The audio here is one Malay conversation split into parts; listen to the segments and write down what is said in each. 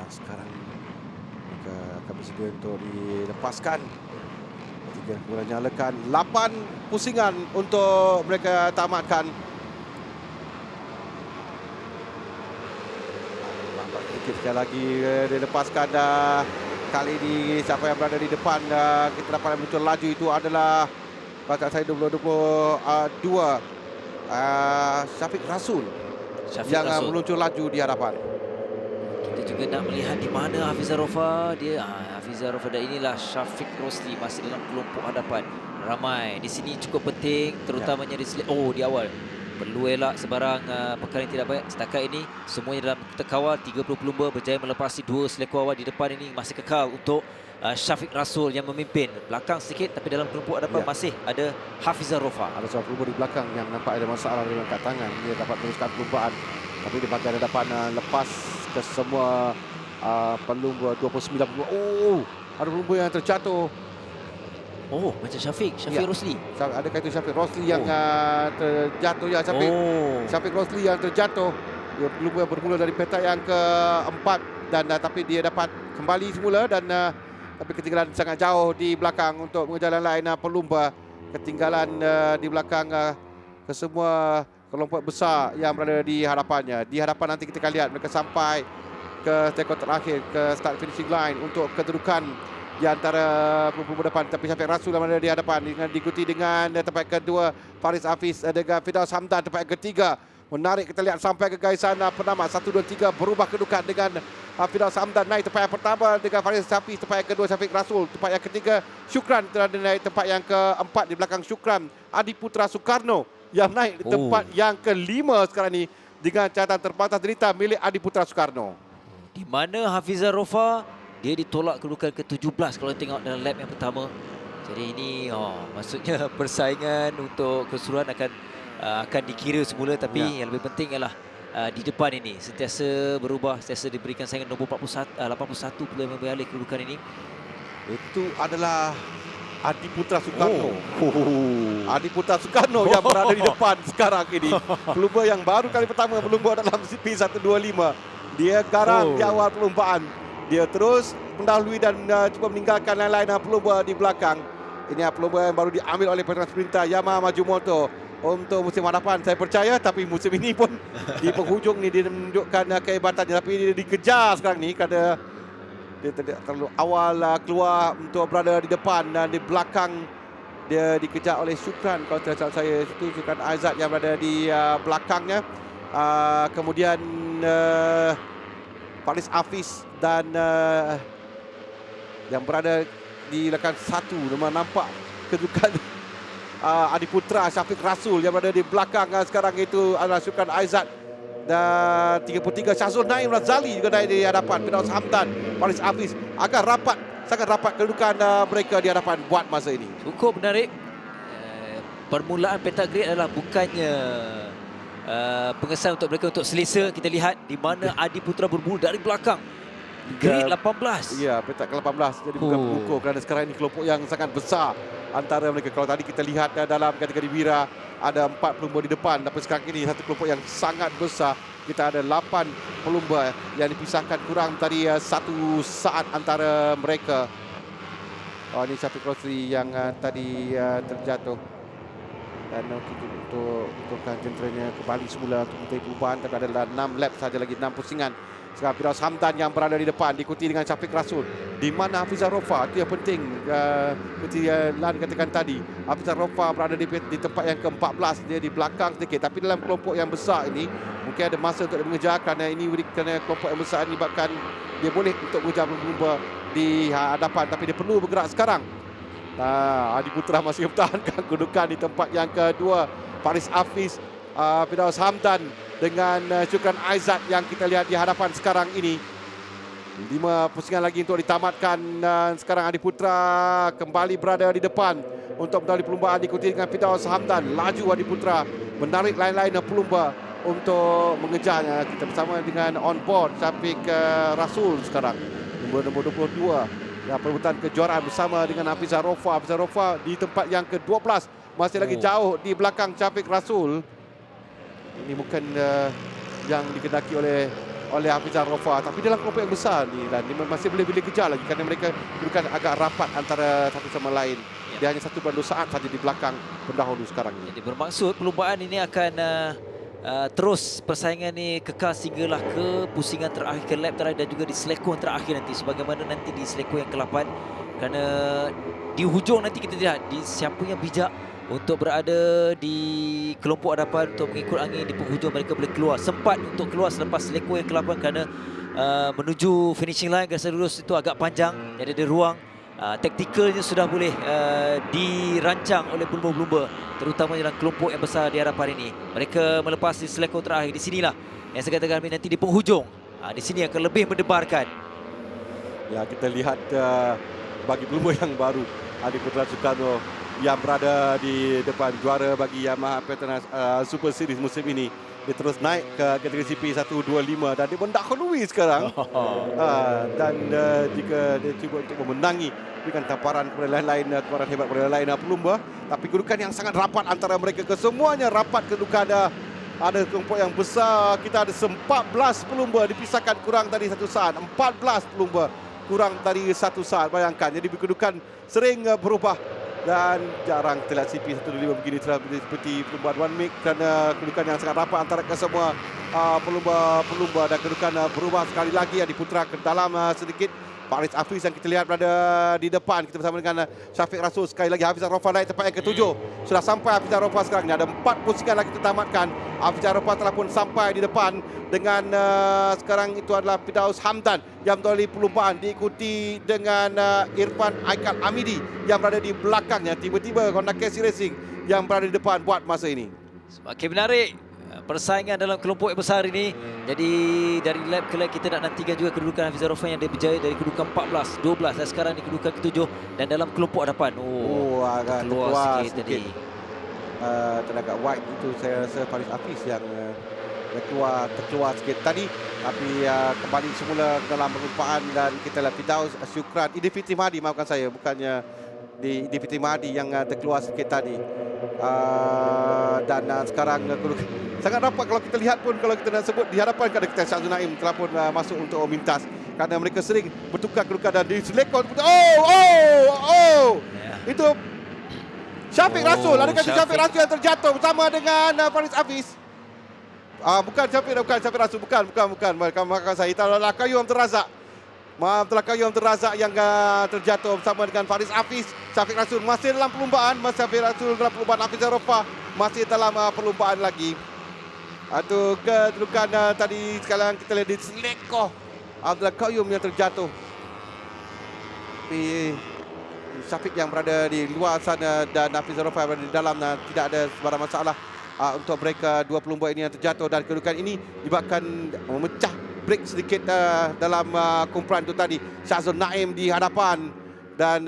Sekarang mereka akan bersedia untuk dilepaskan. Tiga bola nyalakan. 8 pusingan untuk mereka tamatkan. Nampak sedikit sekali lagi dilepaskan. Kali ini siapa yang berada di depan kita dapat muncul laju itu adalah kata saya 2022 Syafiq Rasul yang meluncur laju di hadapan. Kita juga nak melihat di mana Hafizah Rofa. Hafizah Rofa dan inilah Syafiq Rosli masih dalam kelompok hadapan. Ramai di sini cukup penting, terutamanya di awal. Perlu elak sebarang perkara yang tidak baik. Setakat ini semuanya dalam terkawal. 30 pelumba berjaya melepasi 2 selekor awal di depan ini. Masih kekal untuk Syafiq Rasul yang memimpin. Belakang sedikit, tapi dalam kelompok hadapan masih ada Hafizah Rofa. Ada seorang pelumba di belakang yang nampak ada masalah dengan kat tangan. Dia dapat meneruskan perlumbaan, tapi di bahagian hadapan lepas ke semua pelumba 29 pelumba. Ada pelumba yang terjatuh. Macam Syafiq Rosli. Adakah itu Syafiq Rosli yang terjatuh? Ya, Syafiq Rosli yang terjatuh. Dia pelumba bermula dari petak yang keempat dan tapi dia dapat kembali semula dan tapi ketinggalan sangat jauh di belakang untuk mengejar lain pelumba. Ketinggalan di belakang kesemua kelompok besar yang berada di hadapannya. Di hadapan nanti kita akan lihat mereka sampai ke tekor terakhir, ke start finishing line untuk kedudukan di antara pelumba depan. Tapi Syafiq Rasul yang berada di hadapan dengan diikuti dengan tempat kedua Faris Hafiz dengan Firdaus Hamdan tempat ketiga. Menarik kita lihat sampai ke gaisan penama 1, 2, 3 berubah kedudukan dengan Firdaus Hamdan naik tempat yang pertama dengan Faris Hafiz, tempat yang kedua Syafiq Rasul, tempat yang ketiga Syukran telah naik tempat yang keempat. Di belakang Syukran Adi Putra Soekarno yang naik di tempat yang kelima sekarang ini dengan catatan terbatas derita milik Adi Putra Soekarno. Di mana Hafizah Rofa dia ditolak kedudukan ke-17 kalau tengok dalam lap yang pertama. Jadi ini maksudnya persaingan untuk keseluruhan akan dikira semula, tapi yang lebih penting ialah di depan ini sentiasa berubah, sentiasa diberikan saingan nombor 81 pula yang beralih kedudukan ini. Itu adalah Adi Putra Soekarno. Adi Putra Soekarno yang berada di depan sekarang ini. Pelumba yang baru kali pertama pelumba dalam CP125. Dia garang di awal perlumbaan. Dia terus mendahului dan cuba meninggalkan lain-lain pelumba di belakang. Ini pelumba yang baru diambil oleh peteran sprinter Yamaha Maju Motor untuk musim hadapan, saya percaya. Tapi musim ini pun di penghujung ni dia menunjukkan kehebatannya. Tapi dia dikejar sekarang ni kerana dia tidak terlalu awal keluar untuk berada di depan, dan di belakang dia dikejar oleh Syukran. Kalau tidak salah saya itu Syukran Aizat yang berada di belakangnya. Kemudian Faris Hafiz dan yang berada di belakang satu memang nampak kedudukan Adi Putra Syafiq Rasul yang berada di belakang sekarang itu adalah Syukran Aizat dan 33 Syazul Naim Razali juga naik di hadapan Firdaus Hamdan. Faris Hafiz agak rapat, sangat rapat kedudukan mereka di hadapan buat masa ini. Cukup menarik. Permulaan petak grid adalah bukannya pengesan untuk mereka untuk selesa. Kita lihat di mana Adi Putra bermula dari belakang. Grid 18. Ya, petak ke-18. Jadi bukan pengukur kerana sekarang ini kelompok yang sangat besar antara mereka. Kalau tadi kita lihat dalam kategori Wira ada 4 pelumba di depan, tapi sekarang ini satu kelompok yang sangat besar. Kita ada 8 pelumba yang dipisahkan kurang tadi 1 saat antara mereka. Ini Syafiq Rosli yang tadi terjatuh. Dan untuk jenteranya kembali semula untuk mencari perubahan. Tapi ada 6 lap saja lagi, 6 pusingan. Sekarang Firdaus Hamdan yang berada di depan diikuti dengan Syafiq Rasul. Di mana Hafizah Rofa, itu yang penting. Seperti Lan katakan tadi, Hafizah Rofa berada di tempat yang ke-14. Dia di belakang sedikit. Tapi dalam kelompok yang besar ini mungkin ada masa untuk mengejar, kerana kelompok yang besar ini bahkan dia boleh untuk mengejar pelumba di hadapan. Tapi dia perlu bergerak sekarang. Adi Putra masih mempertahankan kedudukan di tempat yang kedua. Faris Hafiz, Firdaus Hamdan dengan Syukran Aizat yang kita lihat di hadapan sekarang ini. 5 pusingan lagi untuk ditamatkan, dan sekarang Adi Putra kembali berada di depan untuk mendahului perlumbaan, diikuti dengan Firdaus Hamdan. Laju Adi Putra menarik lain-lain pelumba untuk mengejarnya. Kita bersama dengan on board Syafiq Rasul sekarang, nombor 22. Perebutan kejuaraan bersama dengan Hafizah Rofa. Hafizah Rofa di tempat yang ke-12, masih lagi jauh di belakang Syafiq Rasul. Ini bukan yang dikendaki oleh oleh Hafizah Rofa. Tapi dalam kelompok yang besar ni dan dia masih boleh kejar lagi kerana mereka bukan agak rapat antara satu sama lain. Dia hanya 1/2 saat saja di belakang pendahulu sekarang ini. Jadi bermaksud perlumbaan ini akan terus persaingan ni kekal sehinggalah ke pusingan terakhir, ke lap terakhir dan juga di selekong terakhir nanti, sebagaimana nanti di selekong yang ke-8. Kerana di hujung nanti kita lihat di siapa yang bijak untuk berada di kelompok hadapan untuk mengikut angin di penghujung. Mereka boleh keluar, sempat untuk keluar selepas selekong yang ke-8 kerana menuju finishing line garis lurus itu agak panjang, jadi ada ruang. Taktikalnya sudah boleh dirancang oleh pelumba-pelumba, terutama dalam kelompok yang besar di hadapan ini. Mereka melepas di selekong terakhir. Di sinilah yang saya katakan nanti di penghujung, di sini akan lebih mendebarkan. Ya, kita lihat bagi pelumba yang baru, Adi Putra Sukarno yang berada di depan, juara bagi Yamaha Petronas Super Series musim ini. Dia terus naik ke kategori CP125 dan dia mendahului sekarang. Dan jika dia cuba untuk memenangi, berikan tamparan kepada lain-lain, tamparan hebat kepada lain-lain pelumba. Tapi kedudukan yang sangat rapat antara mereka, kesemuanya rapat kedudukan. Ada kelompok yang besar, kita ada 14 pelumba dipisahkan kurang dari 1 saat. 14 pelumba kurang dari 1 saat, bayangkan. Jadi kedudukan sering berubah. Dan jarang kita lihat CP125 begini seperti pelumba One Make kerana kedudukan yang sangat rapat antara kesemua pelumba dan kedudukan berubah sekali lagi. Adi Putra ke dalam sedikit. Faris Hafiz yang kita lihat berada di depan. Kita bersama dengan Syafiq Rasul. Sekali lagi Hafizah Rofa naik tempat yang ke-7. Sudah sampai Hafizah Rofa sekarang ni. Ada 4 pusingan lagi kita tamatkan. Hafizah Rofa telah pun sampai di depan dengan sekarang itu adalah Firdaus Hamdan yang mendahului perlumbaan, diikuti dengan Irfan Haikal Amidi yang berada di belakangnya. Tiba-tiba Honda Casey Racing yang berada di depan buat masa ini. Semakin menarik persaingan dalam kelompok yang besar ini. Jadi dari lap ke lap kita nak nantikan juga kedudukan Hafizah Rofa yang dia berjaya dari kedudukan 14, 12 dan sekarang di kedudukan ke-7 dan dalam kelompok hadapan. Agak keluar sikit tadi. Teragak wide itu saya rasa Faris Hafiz yang terkeluar sikit tadi. Tapi kembali semula dalam perlumbaan dan kita lihat Firdaus Syukran, Idil Fitri Mahdi, maafkan saya, bukannya di Idil Fitri Mahdi yang terkeluar sikit tadi. Dan sekarang sangat rapat kalau kita lihat pun, kalau kita nak sebut di hadapan kadang kita Syazul Naim telah pun masuk untuk memintas kerana mereka sering bertukar kedudukan dan di selekon. Itu Syafiq Rasul, adakah Syafiq Rasul yang terjatuh bersama dengan Faris Hafiz? Bukan Syafiq Rasul, bukan. Maafkan saya, itulah Qayyum Abdul Razak. Telah Qayyum Abdul Razak yang terjatuh bersama dengan Faris Hafiz. Syafiq Rasul masih dalam perlumbaan, Syafiq Rasul dalam perlumbaan, Hafizah Rofa masih dalam perlumbaan lagi. Itu kedudukan tadi sekarang kita lihat di selekoh Abdul Qayyum yang terjatuh. Tapi Syafiq yang berada di luar sana dan Hafizah Rofa berada di dalam, tidak ada sebarang masalah untuk mereka dua pelumba ini yang terjatuh. Dan kedudukan ini dibuatkan memecah break sedikit dalam kumpulan itu tadi. Syazul Naim di hadapan dan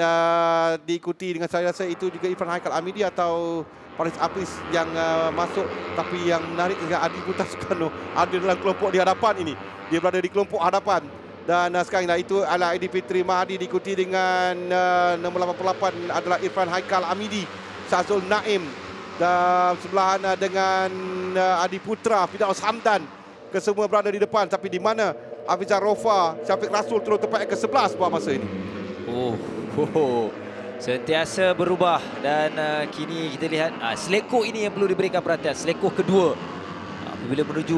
diikuti dengan saya rasa itu juga Irfan Haikal Amidi atau Faris Hafiz yang masuk. Tapi yang menarik dengan Adi Putra Sukarno ada dalam kelompok di hadapan ini. Dia berada di kelompok hadapan. Dan sekarang itu adalah Idil Fitri Mahdi diikuti dengan nombor 88 adalah Irfan Haikal Amidi, Syazul Naim. Dan sebelahan dengan Adi Putra, Firdaus Hamdan. Kesemua berada di depan. Tapi di mana Hafizah Rofa, Syafiq Rasul turun tempat yang ke-11 pada masa ini. Sentiasa berubah dan kini kita lihat selekor ini yang perlu diberikan perhatian. Selekor kedua. Bila menuju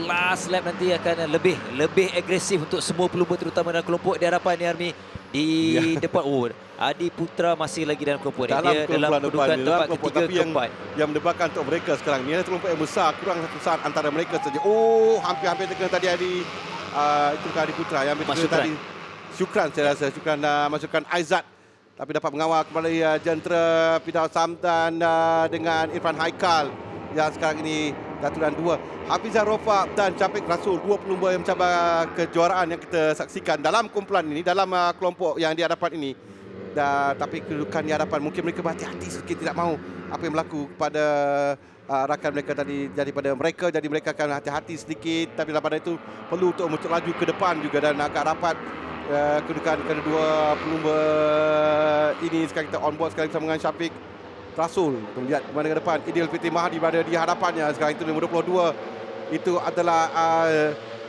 last lap nanti akan lebih agresif untuk semua pelumba terutama dalam kelompok di hadapan ni Armi. Di depan Adi Putra masih lagi dalam kelompok dia dalam kedudukan tempat ketiga keempat. Yang mendebarkan untuk mereka sekarang ni adalah kelompok yang besar, kurang satu saat antara mereka saja. Hampir-hampir terkena tadi itu Adi Putra yang hampir terkena tadi. Syukran saya rasa, Syukran masukkan Aizat. Tapi dapat mengawal kembali jentera Firdaus Hamdan dengan Irfan Haikal yang sekarang ini gaturan dua. Hafizah Rofa dan Syafiq Rasul, dua pelumba yang mencabar kejuaraan yang kita saksikan dalam kumpulan ini, dalam kelompok yang di hadapan ini. Tapi kedudukan di hadapan mungkin mereka berhati-hati sedikit, tidak mahu apa yang berlaku kepada rakan mereka tadi daripada mereka. Jadi mereka akan hati-hati sedikit. Tapi daripada itu perlu untuk laju ke depan juga dan agak rapat. Kedudukan kedua pelumba ini sekarang kita on board sekali bersama dengan Syafiq Rasul. Kita lihat kemana ke depan. Idil Fitri Mahdi berada di hadapannya. Sekarang itu nombor 22. Itu adalah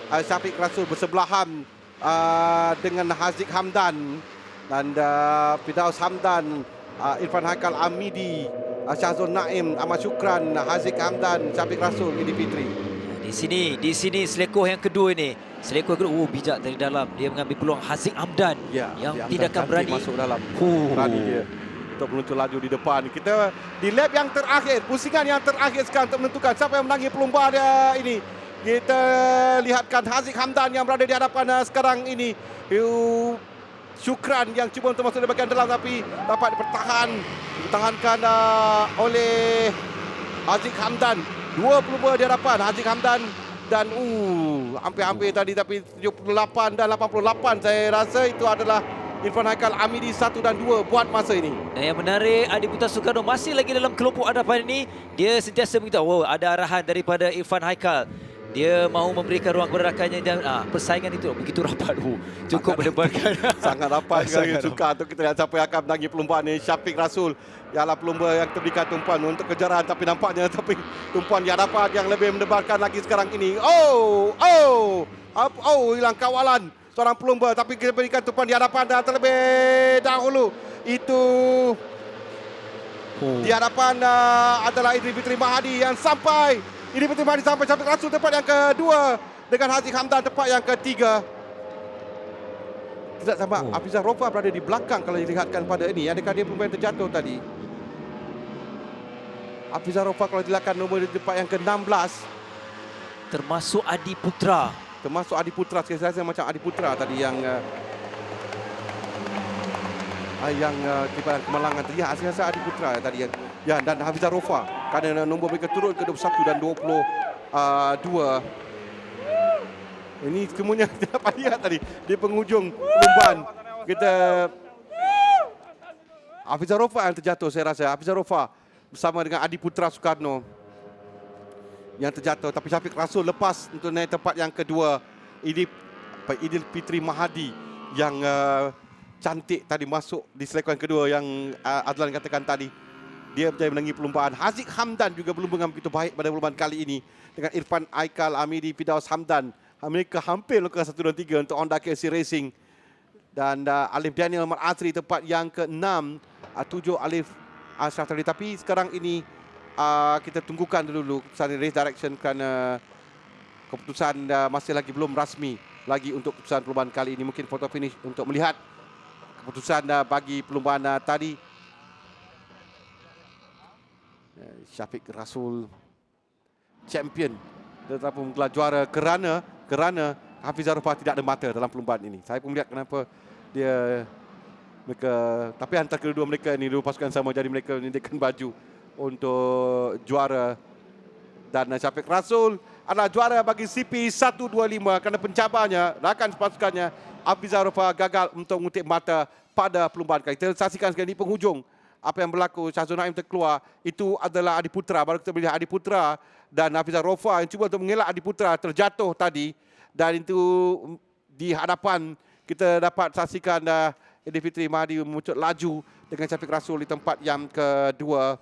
Syafiq Rasul bersebelahan dengan Haziq Hamdan dan Firdaus Hamdan, Irfan Haikal Amidi, Syahzul Naim, Ahmad Syukran, Haziq Hamdan, Syafiq Rasul, Edi Fitri. Di sini selekoh yang kedua ini. Selekoh yang kedua, bijak dari dalam. Dia mengambil peluang Haziq Hamdan yang tidak akan berani masuk dalam. Berani dia untuk meluncur laju di depan. Kita di lap yang terakhir, pusingan yang terakhir sekarang untuk menentukan siapa yang menangi pelumba dia ini. Kita lihatkan Haziq Hamdan yang berada di hadapan sekarang ini. Syukran yang cuba untuk masuk di bahagian dalam tapi dapat dipertahankan oleh Haziq Hamdan. 2 pelumba di hadapan Haziq Hamdan dan hampir-hampir tadi tapi 78 dan 88 saya rasa itu adalah Irfan Haikal Amidi 1 dan 2 buat masa ini. Dan yang menarik, Adiputra Soekarno masih lagi dalam kelompok hadapan ini. Dia sentiasa beritahu, ada arahan daripada Irfan Haikal. Dia mahu memberikan ruang kepada rakannya dan persaingan itu begitu rapat. Cukup mendebarkan. Sangat rapat. Sangat suka untuk kita lihat siapa yang akan menangi pelumba ni. Syafiq Rasul ialah pelumba yang terberikan tumpuan untuk kejaran tapi nampaknya tumpuan yang dapat yang lebih mendebarkan lagi sekarang ini. Hilang kawalan seorang pelumba tapi kita berikan tumpuan di hadapan dan terlebih dahulu itu di hadapan adalah Edi Fitri Mahadi yang sampai Edi Fitri Mahadi sampai Syafiq Rasul tempat yang kedua dengan Haziq Hamdan tempat yang ketiga. Tidak sama Hafizah Rofa berada di belakang kalau dilihatkan pada ini. Adakah dia pelumba yang terjatuh tadi? Hafizah Rofa kalau dilihatkan nombor di tempat yang ke-16 termasuk Adiputra. Adi Putra, saya rasa macam Adi Putra tadi yang kibaran kemalangan tadi. Ya, saya rasa Adi Putra tadi yang dan Hafizah Rofa kerana nombor mereka turun ke 21 dan 22. Ini semuanya kita dapat lihat tadi di penghujung perlumbaan. Kita Hafizah Rofa yang terjatuh saya rasa. Hafizah Rofa bersama dengan Adi Putra Soekarno yang terjatuh, tapi Syafiq Rasul lepas untuk naik tempat yang kedua. Edi Fitri Mahadi yang cantik tadi masuk di selekoh yang kedua yang Adlan katakan tadi. Dia berjaya menangi perlumbaan. Haziq Hamdan juga belum dengan begitu baik pada perlumbaan kali ini dengan Irfan Haikal Amidi, Firdaus Hamdan. Mereka hampir lokal 1 dan 3 untuk Honda KC Racing. Dan Alif Daniel Azri tempat yang ke-6, 7 Alif Ashraf tadi. Tapi sekarang ini kita tunggukan dulu keputusan race direction kerana keputusan masih lagi belum rasmi lagi untuk keputusan perlumbaan kali ini. Mungkin foto finish untuk melihat keputusan bagi perlumbaan tadi. Syafiq Rasul champion tetapi menggelar juara kerana Hafizah Rofa tidak ada mata dalam perlumbaan ini. Saya pun melihat kenapa mereka, tapi antara kedua mereka ini dua pasukan sama jadi mereka menyediakan baju untuk juara. Dan Syafiq Rasul adalah juara bagi CP 125 kerana pencabarnya, rakan pasukannya Hafizah Rofa gagal untuk mengutip mata pada perlumbaan kali. Kita saksikan sekali di penghujung apa yang berlaku. Syahzul Naim terkeluar, itu adalah Adi Putra. Baru kita melihat Adi Putra dan Hafizah Rofa yang cuba untuk mengelak Adi Putra terjatuh tadi. Dan itu di hadapan kita dapat saksikan Edi Fitri Mahadi memucut laju dengan Syafiq Rasul di tempat yang kedua.